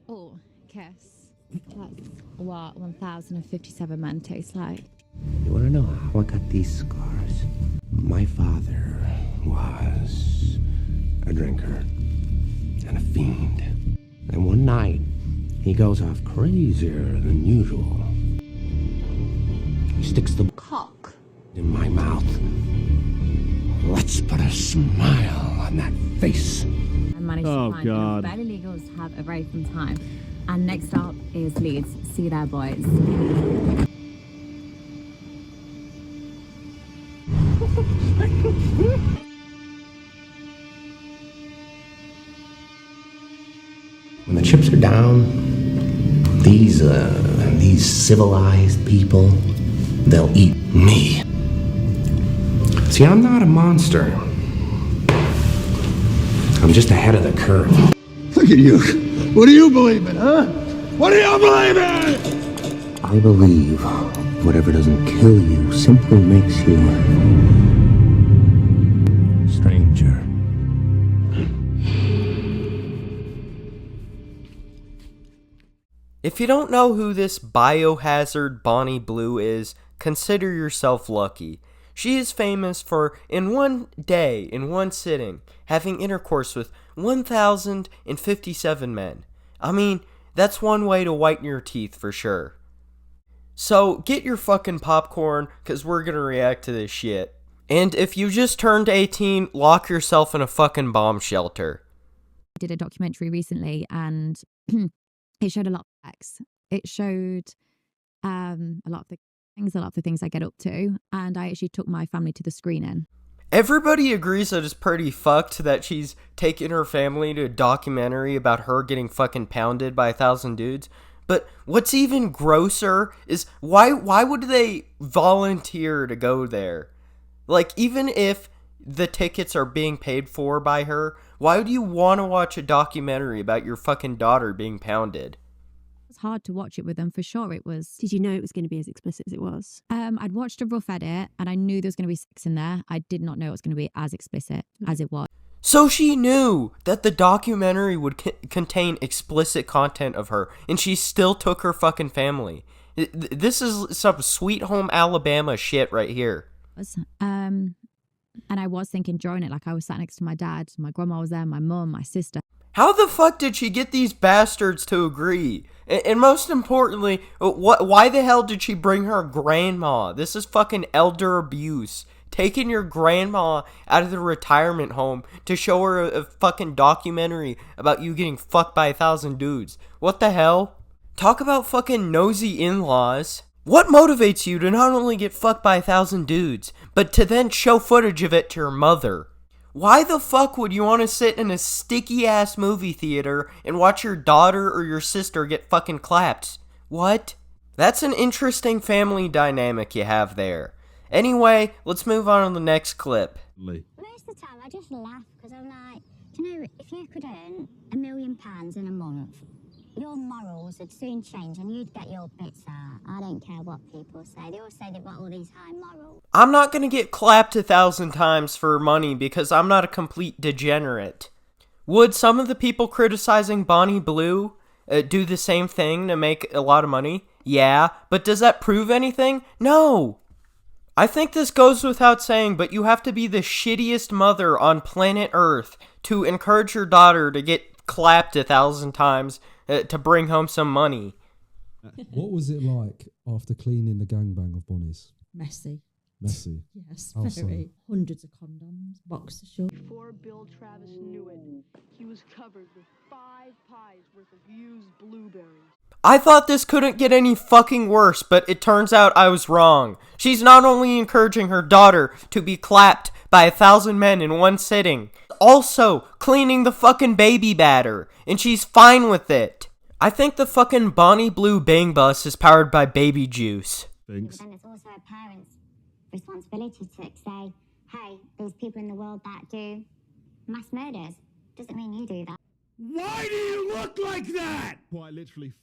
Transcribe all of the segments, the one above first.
Oh, kiss. That's what 1,057 men taste like. You want to know how I got these scars? My father was a drinker and a fiend. And one night, he goes off crazier than usual. He sticks the cock in my mouth. Let's put a smile on that face. I managed to find enough barely legals to have a very fun time. And next up is Leeds. See you there, boys. When the chips are down, these civilized people, they'll eat me. See, I'm not a monster. I'm just ahead of the curve. Look at you. What do you believe in, huh? What do you believe in? I believe whatever doesn't kill you simply makes you stranger. If you don't know who this biohazard Bonnie Blue is, consider yourself lucky. She is famous for, in one day, in one sitting, having intercourse with 1,057 men. I mean, that's one way to whiten your teeth for sure. So, get your fucking popcorn, cause we're gonna react to this shit. And if you just turned 18, lock yourself in a fucking bomb shelter. I did a documentary recently and it showed a lot of facts. It showed a lot of the things I get up to, and I actually took my family to the screening. Everybody agrees that it's pretty fucked that she's taking her family to a documentary about her getting fucking pounded by 1,000 dudes. But what's even grosser is why would they volunteer to go there? Like, even if the tickets are being paid for by her, why would you want to watch a documentary about your fucking daughter being pounded? It's hard to watch it with them, for sure. It was. Did you know it was going to be as explicit as it was? I'd watched a rough edit and I knew there was going to be sex in there. I did not know it was going to be as explicit as it was. So she knew that the documentary would contain explicit content of her, and she still took her fucking family. This is some Sweet Home Alabama shit right here. And I was thinking during it, like I was sat next to my dad, my grandma was there, my mum, my sister. How the fuck did she get these bastards to agree? And most importantly, why the hell did she bring her grandma? This is fucking elder abuse. Taking your grandma out of the retirement home to show her a fucking documentary about you getting fucked by 1,000 dudes. What the hell? Talk about fucking nosy in-laws. What motivates you to not only get fucked by 1,000 dudes, but to then show footage of it to your mother? Why the fuck would you want to sit in a sticky-ass movie theater and watch your daughter or your sister get fucking clapped? What? That's an interesting family dynamic you have there. Anyway, let's move on to the next clip. Most of the time I just laugh because I'm like, do you know, if you could earn £1 million in a month, your morals would soon change and you'd get your bits out. I don't care what people say. They all say they've got all these high morals. I'm not gonna get clapped 1,000 times for money because I'm not a complete degenerate. Would some of the people criticizing Bonnie Blue do the same thing to make a lot of money? Yeah, but does that prove anything? No! I think this goes without saying, but you have to be the shittiest mother on planet Earth to encourage your daughter to get clapped 1,000 times to bring home some money. What was it like after cleaning the gangbang of Bonnie's? Messy. Messy? Yes, How very. so? Hundreds of condoms, boxer shorts. Before Bill Travis knew it, he was covered with 5 pies worth of used blueberries. I thought this couldn't get any fucking worse, but it turns out I was wrong. She's not only encouraging her daughter to be clapped by 1,000 men in one sitting, also cleaning the fucking baby batter, and she's fine with it. I think the fucking Bonnie Blue Bang Bus is powered by baby juice. Thanks. But then it's also a parent's responsibility to say, hey, there's people in the world that do mass murders. Doesn't mean you do that. Why do you look like that? Quite literally.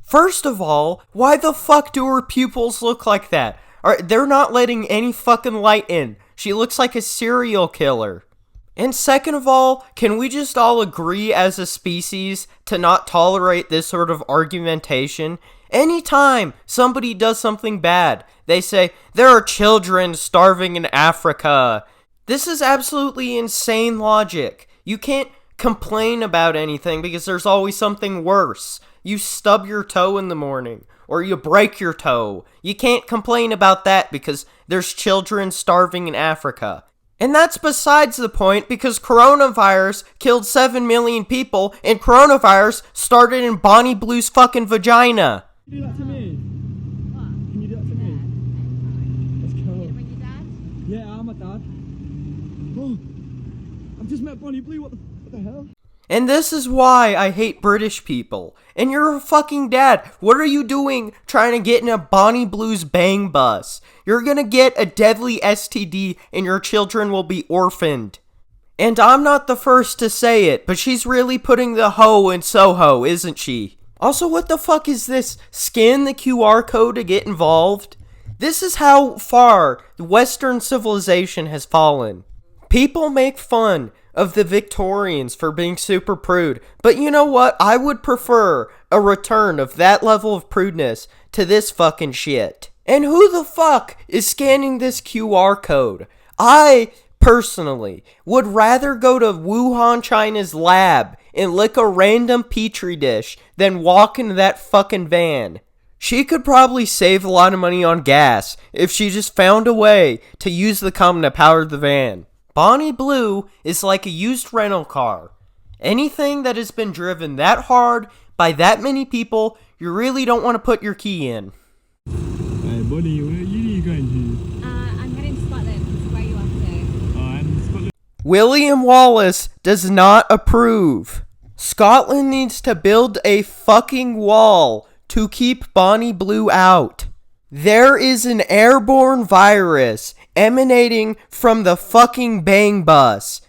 First of all, why the fuck do her pupils look like that? They're not letting any fucking light in. She looks like a serial killer. And second of all, can we just all agree as a species to not tolerate this sort of argumentation? Anytime somebody does something bad, they say, there are children starving in Africa. This is absolutely insane logic. You can't complain about anything because there's always something worse. You stub your toe in the morning, or you break your toe. You can't complain about that because there's children starving in Africa. And that's besides the point because coronavirus killed 7 million people and coronavirus started in Bonnie Blue's fucking vagina. Can you do that to me? What? Can you do that to me? Let's go. You're gonna bring your dad? Yeah, I'm a dad. Oh, I've just met Bonnie Blue. What the hell? And this is why I hate British people. And you're a fucking dad. What are you doing trying to get in a Bonnie Blue's bang bus? You're gonna get a deadly STD and your children will be orphaned. And I'm not the first to say it, but she's really putting the hoe in Soho, isn't she? Also, what the fuck is this? Scan the QR code to get involved? This is how far Western civilization has fallen. People make fun of the Victorians for being super prude, but you know what? I would prefer a return of that level of prudeness to this fucking shit. And who the fuck is scanning this QR code? I, personally, would rather go to Wuhan, China's lab and lick a random petri dish than walk into that fucking van. She could probably save a lot of money on gas if she just found a way to use the cum to power the van. Bonnie Blue is like a used rental car. Anything that has been driven that hard by that many people, you really don't want to put your key in. Hey, buddy, where are you going to? I'm heading to Scotland. Where are you off to? I'm Scotland. William Wallace does not approve. Scotland needs to build a fucking wall to keep Bonnie Blue out. There is an airborne virus emanating from the fucking bang bus.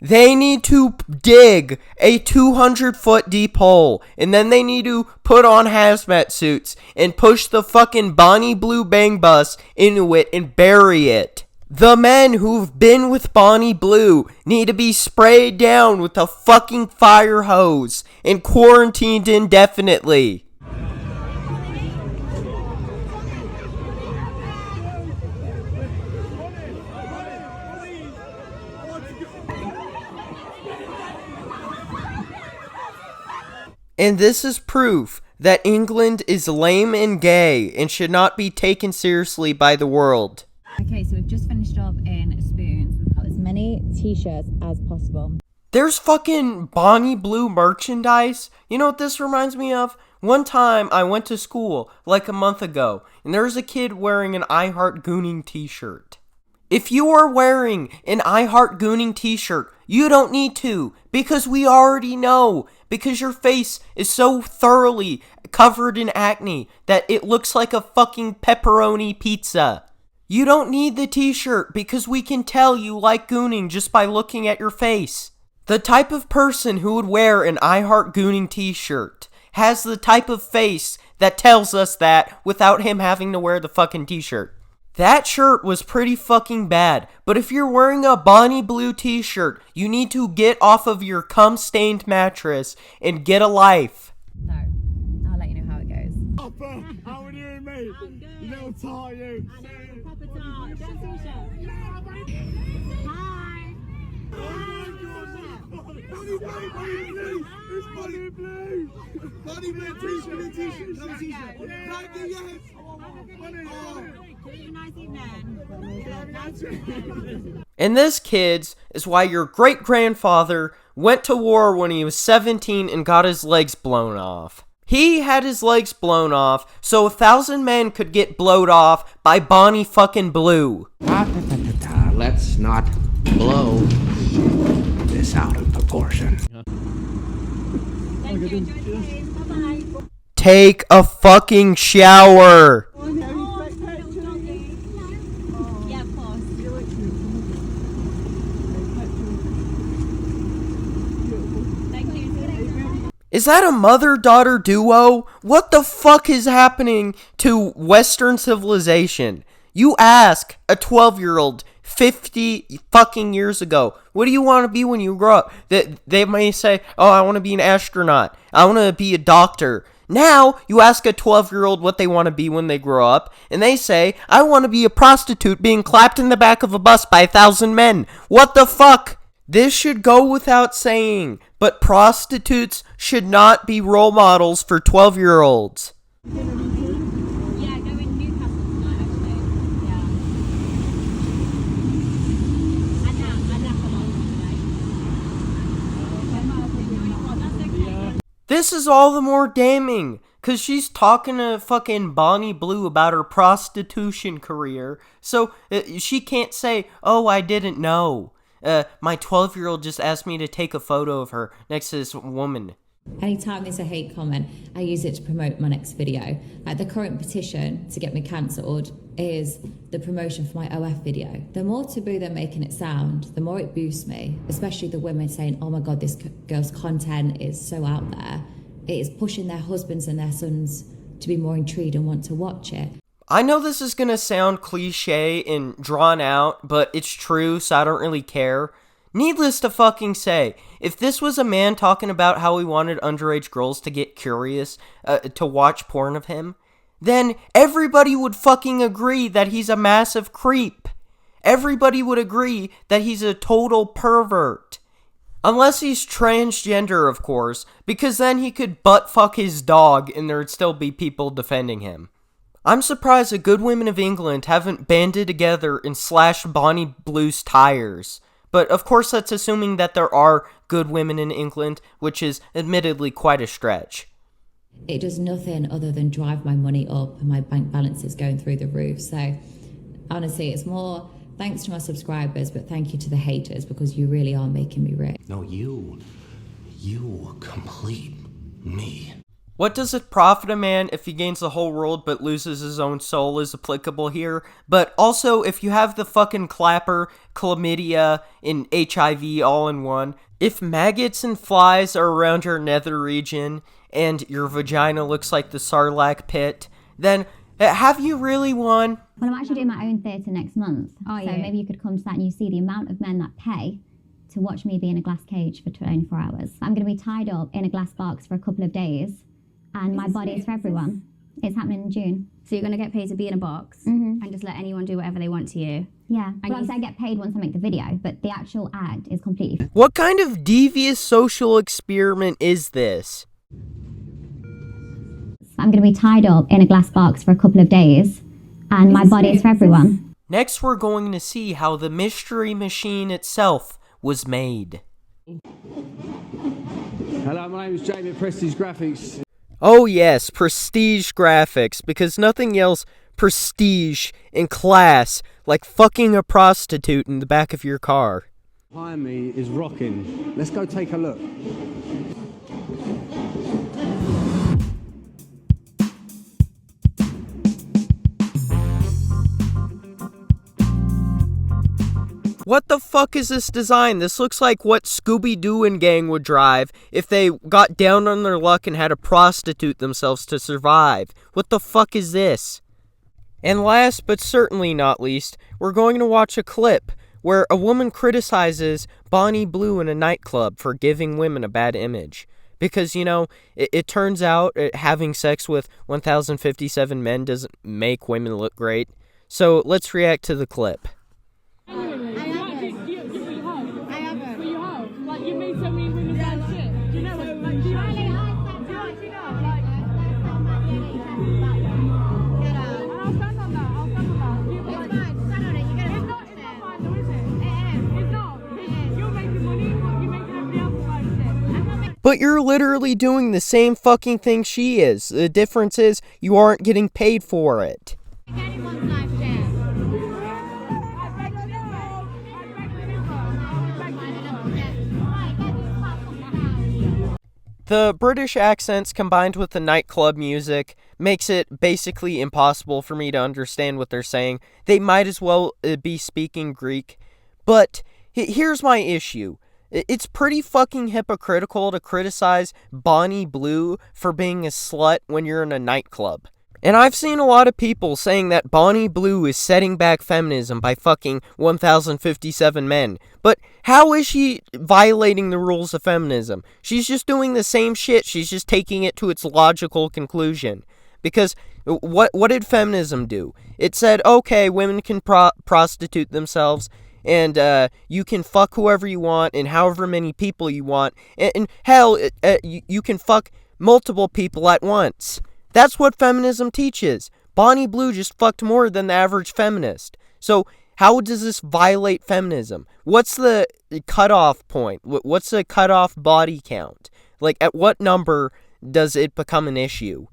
They need to dig a 200-foot deep hole, and then they need to put on hazmat suits and push the fucking Bonnie Blue bang bus into it and bury it. The men who've been with Bonnie Blue need to be sprayed down with a fucking fire hose and quarantined indefinitely. And this is proof that England is lame and gay and should not be taken seriously by the world. Okay, so we've just finished up in Spoons. We've got as many t-shirts as possible. There's fucking Bonnie Blue merchandise. You know what this reminds me of? One time I went to school, like a month ago, and there was a kid wearing an I Heart Gooning t-shirt. If you are wearing an I Heart Gooning t-shirt, you don't need to, because we already know. Because your face is so thoroughly covered in acne that it looks like a fucking pepperoni pizza. You don't need the t-shirt because we can tell you like gooning just by looking at your face. The type of person who would wear an I Heart Gooning t-shirt has the type of face that tells us that without him having to wear the fucking t-shirt. That shirt was pretty fucking bad, but if you're wearing a Bonnie Blue t-shirt, you need to get off of your cum-stained mattress and get a life. So, I'll let you know how it goes. Upper, how are you, mate? Little tar, you. Papa Tart, that's t-shirt. Hi. Bonnie Blue! It's Bonnie Blue! Bonnie Blue t-shirt, t-shirt, thank you, yes! And this, kids, is why your great-grandfather went to war when he was 17 and got his legs blown off. He had his legs blown off so 1,000 men could get blowed off by Bonnie fucking Blue. Let's not blow this out of proportion. Thank you, enjoy the game. Bye-bye. Take a fucking shower. Yeah, of course. Thank you. Is that a mother-daughter duo? What the fuck is happening to Western civilization? You ask a 12-year-old 50 fucking years ago. What do you want to be when you grow up? They may say, oh, I want to be an astronaut. I want to be a doctor. Now, you ask a 12-year-old what they want to be when they grow up, and they say, I want to be a prostitute being clapped in the back of a bus by 1,000 men. What the fuck? This should go without saying, but prostitutes should not be role models for 12-year-olds. Yeah, go in Newcastle tonight, actually. Yeah. And that along. This is all the more damning, cause she's talking to fucking Bonnie Blue about her prostitution career, so she can't say, oh, I didn't know. My 12-year-old just asked me to take a photo of her next to this woman. Anytime there's a hate comment, I use it to promote my next video. Like the current petition to get me cancelled is the promotion for my OF video. The more taboo they're making it sound, the more it boosts me, especially the women saying, oh my God, this girl's content is so out there. It is pushing their husbands and their sons to be more intrigued and want to watch it. I know this is gonna sound cliche and drawn out, but it's true, so I don't really care. Needless to fucking say, if this was a man talking about how he wanted underage girls to get curious, to watch porn of him, then everybody would fucking agree that he's a massive creep. Everybody would agree that he's a total pervert. Unless he's transgender, of course, because then he could butt fuck his dog and there'd still be people defending him. I'm surprised the good women of England haven't banded together and slashed Bonnie Blue's tires. But of course that's assuming that there are good women in England, which is admittedly quite a stretch. It does nothing other than drive my money up and my bank balance is going through the roof. So honestly, it's more thanks to my subscribers, but thank you to the haters because you really are making me rich. No, you complete me. What does it profit a man if he gains the whole world but loses his own soul is applicable here, but also if you have the fucking clapper, chlamydia, and HIV all in one, if maggots and flies are around your nether region and your vagina looks like the Sarlacc pit, then have you really won? Well, I'm actually doing my own theatre next month. Oh, so yeah. maybe you could come to that and you see the amount of men that pay to watch me be in a glass cage for 24 hours. I'm going to be tied up in a glass box for a couple of days. And my body is for everyone. It's happening in June. So you're going to get paid to be in a box and just let anyone do whatever they want to you? Yeah. And Well, obviously I get paid once I make the video, but the actual act is completely... What kind of devious social experiment is this? I'm going to be tied up in a glass box for a couple of days. And my body is for everyone. Next, we're going to see how the Mystery Machine itself was made. Hello, my name is Jamie at Prestige Graphics. Oh yes, prestige graphics, because nothing yells prestige and class like fucking a prostitute in the back of your car. Behind me is rocking. Let's go take a look. What the fuck is this design? This looks like what Scooby-Doo and gang would drive if they got down on their luck and had to prostitute themselves to survive. What the fuck is this? And last but certainly not least, we're going to watch a clip where a woman criticizes Bonnie Blue in a nightclub for giving women a bad image. Because, you know, it turns out having sex with 1,057 men doesn't make women look great. So let's react to the clip. But you're literally doing the same fucking thing she is. The difference is you aren't getting paid for it. The British accents combined with the nightclub music makes it basically impossible for me to understand what they're saying. They might as well be speaking Greek. But here's my issue. It's pretty fucking hypocritical to criticize Bonnie Blue for being a slut when you're in a nightclub. And I've seen a lot of people saying that Bonnie Blue is setting back feminism by fucking 1,057 men. But how is she violating the rules of feminism? She's just doing the same shit. She's just taking it to its logical conclusion. Because what did feminism do? It said, okay, women can prostitute themselves, and you can fuck whoever you want and however many people you want. And hell, you can fuck multiple people at once. That's what feminism teaches. Bonnie Blue just fucked more than the average feminist. So how does this violate feminism? What's the cutoff point? What's the cutoff body count? Like, at what number does it become an issue?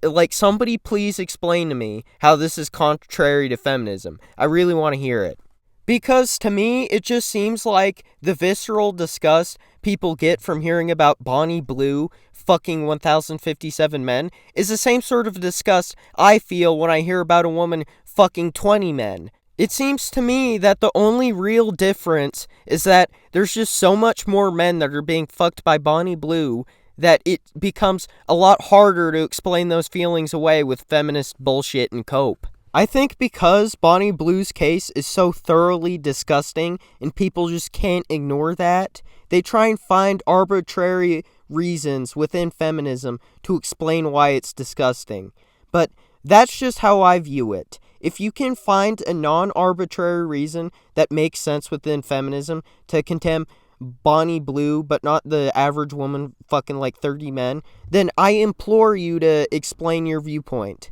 Like, somebody please explain to me how this is contrary to feminism. I really want to hear it. Because to me, it just seems like the visceral disgust people get from hearing about Bonnie Blue fucking 1,057 men is the same sort of disgust I feel when I hear about a woman fucking 20 men. It seems to me that the only real difference is that there's just so much more men that are being fucked by Bonnie Blue that it becomes a lot harder to explain those feelings away with feminist bullshit and cope. I think because Bonnie Blue's case is so thoroughly disgusting and people just can't ignore that, they try and find arbitrary reasons within feminism to explain why it's disgusting. But that's just how I view it. If you can find a non-arbitrary reason that makes sense within feminism to condemn Bonnie Blue but not the average woman fucking like 30 men, then I implore you to explain your viewpoint.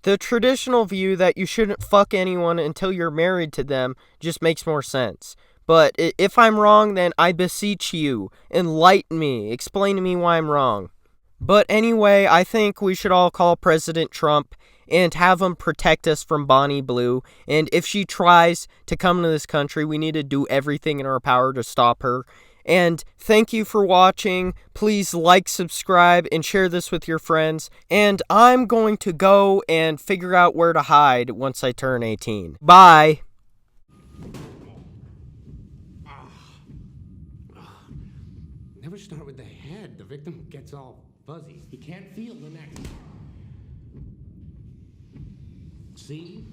The traditional view that you shouldn't fuck anyone until you're married to them just makes more sense. But if I'm wrong, then I beseech you, enlighten me, explain to me why I'm wrong. But anyway, I think we should all call President Trump and have him protect us from Bonnie Blue. And if she tries to come to this country, we need to do everything in our power to stop her. And thank you for watching. Please like, subscribe, and share this with your friends. And I'm going to go and figure out where to hide once I turn 18. Bye! Never start with the head. The victim gets all fuzzy. He can't feel the neck. See?